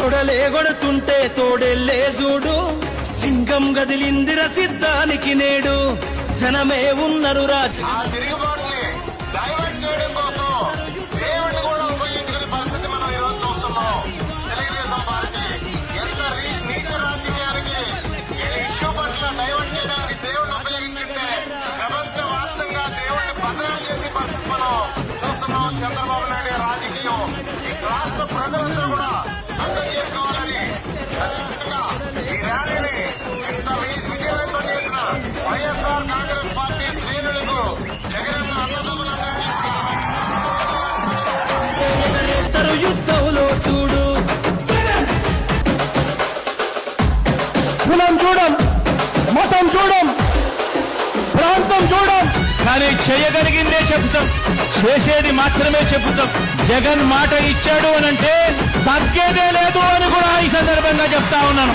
తొడలే కొడుతుంటే తోడెల్లే చూడు సింగం గదిలిందిర సిద్ధానికి నేడు జనమే ఉన్నారు రాజు చంద్రబాబు నాయుడు రాజకీయం ఈ రాష్ట్ర ప్రజలందరూ కూడా అర్థం చేసుకోవాలని ఈ ర్యాలీని ఇంత విజయవంతం చేసిన వైఎస్ఆర్ కాంగ్రెస్ పార్టీ శ్రేణులకు జగన్ అన్నదమ్ములందరూ యుద్ధంలో చూడు కులం చూడం, మతం చూడం, ప్రాంతం చూడం, కానీ చేయగలిగిందే చెబుతాం, చేసేది మాత్రమే చెబుతాం. జగన్ మాట ఇచ్చాడు అనంటే తగ్గేదే లేదు అని కూడా ఈ సందర్భంగా చెప్తా ఉన్నాను.